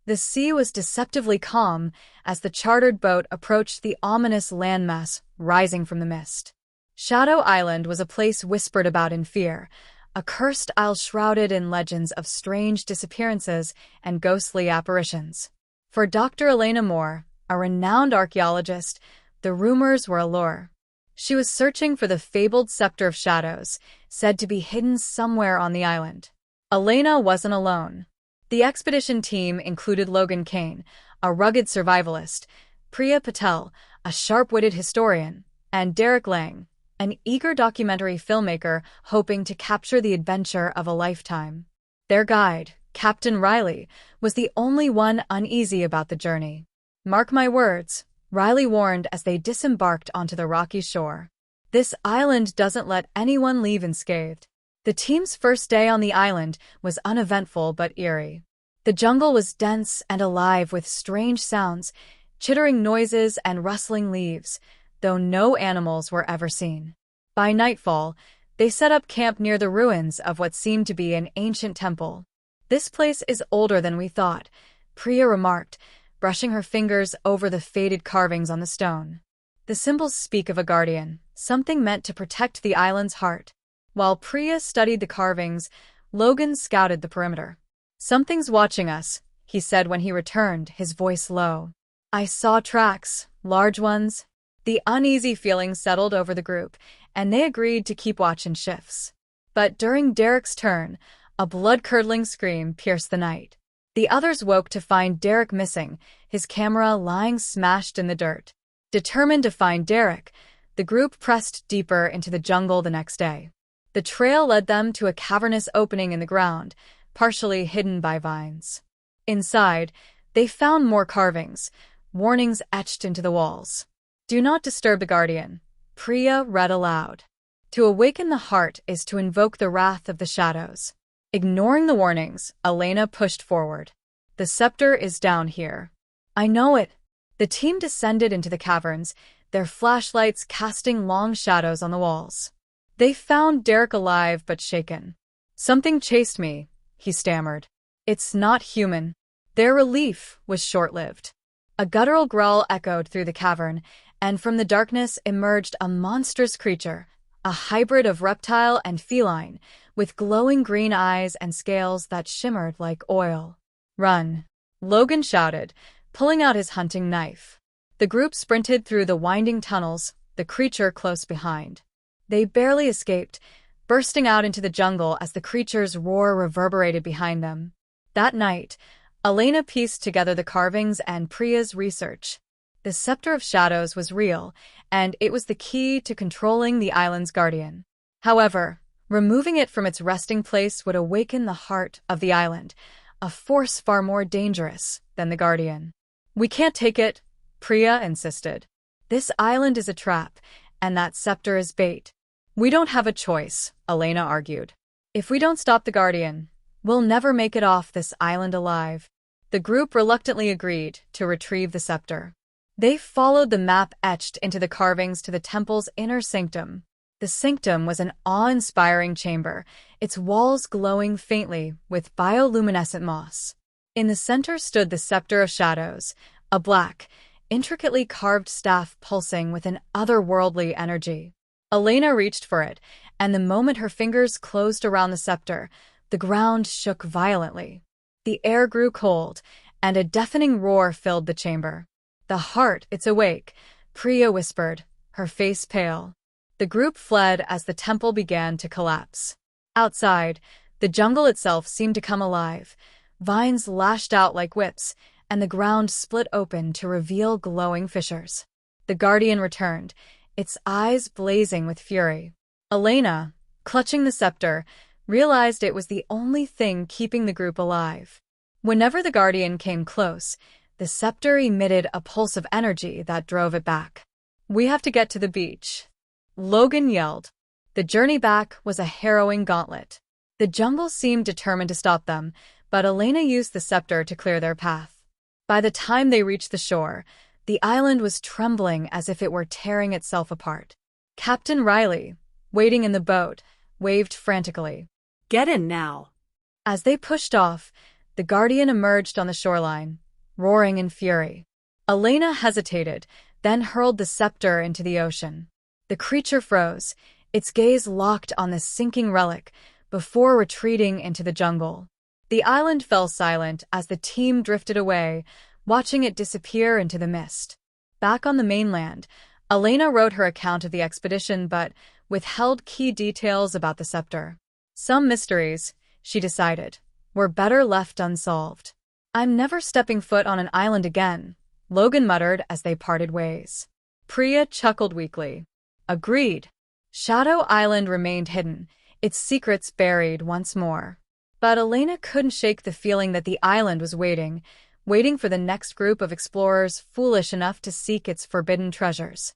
The sea was deceptively calm as the chartered boat approached the ominous landmass rising from the mist. Shadow Island was a place whispered about in fear, a cursed isle shrouded in legends of strange disappearances and ghostly apparitions. For Dr. Elena Moore, a renowned archaeologist, the rumors were a lure. She was searching for the fabled Scepter of Shadows, said to be hidden somewhere on the island. Elena wasn't alone. The expedition team included Logan Kane, a rugged survivalist, Priya Patel, a sharp-witted historian, and Derek Lang, an eager documentary filmmaker hoping to capture the adventure of a lifetime. Their guide, Captain Riley, was the only one uneasy about the journey. "Mark my words," Riley warned as they disembarked onto the rocky shore. "This island doesn't let anyone leave unscathed." The team's first day on the island was uneventful but eerie. The jungle was dense and alive with strange sounds, chittering noises and rustling leaves, though no animals were ever seen. By nightfall, they set up camp near the ruins of what seemed to be an ancient temple. "This place is older than we thought," Priya remarked, brushing her fingers over the faded carvings on the stone. "The symbols speak of a guardian, something meant to protect the island's heart." While Priya studied the carvings, Logan scouted the perimeter. "Something's watching us," he said when he returned, his voice low. "I saw tracks, large ones." The uneasy feeling settled over the group, and they agreed to keep watch in shifts. But during Derek's turn, a blood-curdling scream pierced the night. The others woke to find Derek missing, his camera lying smashed in the dirt. Determined to find Derek, the group pressed deeper into the jungle the next day. The trail led them to a cavernous opening in the ground, partially hidden by vines. Inside, they found more carvings, warnings etched into the walls. "Do not disturb the guardian," Priya read aloud. "To awaken the heart is to invoke the wrath of the shadows." Ignoring the warnings, Elena pushed forward. "The scepter is down here." "I know it." The team descended into the caverns, their flashlights casting long shadows on the walls. They found Derek alive but shaken. "Something chased me," he stammered. "It's not human." Their relief was short-lived. A guttural growl echoed through the cavern, and from the darkness emerged a monstrous creature, a hybrid of reptile and feline, with glowing green eyes and scales that shimmered like oil. "Run!" Logan shouted, pulling out his hunting knife. The group sprinted through the winding tunnels, the creature close behind. They barely escaped, bursting out into the jungle as the creature's roar reverberated behind them. That night, Elena pieced together the carvings and Priya's research. The Scepter of Shadows was real, and it was the key to controlling the island's guardian. However, removing it from its resting place would awaken the heart of the island, a force far more dangerous than the guardian. "We can't take it," Priya insisted. "This island is a trap, and that scepter is bait." "We don't have a choice," Elena argued. "If we don't stop the guardian, we'll never make it off this island alive." The group reluctantly agreed to retrieve the scepter. They followed the map etched into the carvings to the temple's inner sanctum. The sanctum was an awe-inspiring chamber, its walls glowing faintly with bioluminescent moss. In the center stood the Scepter of Shadows, a black, intricately carved staff pulsing with an otherworldly energy. Elena reached for it, and the moment her fingers closed around the scepter, the ground shook violently. The air grew cold, and a deafening roar filled the chamber. "The heart, it's awake," Priya whispered, her face pale. The group fled as the temple began to collapse. Outside, the jungle itself seemed to come alive. Vines lashed out like whips, and the ground split open to reveal glowing fissures. The guardian returned, its eyes blazing with fury. Elena, clutching the scepter, realized it was the only thing keeping the group alive. Whenever the guardian came close, the scepter emitted a pulse of energy that drove it back. "We have to get to the beach," Logan yelled. The journey back was a harrowing gauntlet. The jungle seemed determined to stop them, but Elena used the scepter to clear their path. By the time they reached the shore, the island was trembling as if it were tearing itself apart. Captain Riley, waiting in the boat, waved frantically. "Get in now." As they pushed off, The Guardian emerged on the shoreline, roaring in fury. Elena hesitated, then hurled the scepter into the ocean. The creature froze, its gaze locked on the sinking relic, before retreating into the jungle. The island fell silent as the team drifted away, watching it disappear into the mist. Back on the mainland, Elena wrote her account of the expedition but withheld key details about the scepter. Some mysteries, she decided, were better left unsolved. "I'm never stepping foot on an island again," Logan muttered as they parted ways. Priya chuckled weakly. Agreed. Shadow Island remained hidden, its secrets buried once more. But Elena couldn't shake the feeling that the island was waiting for the next group of explorers foolish enough to seek its forbidden treasures.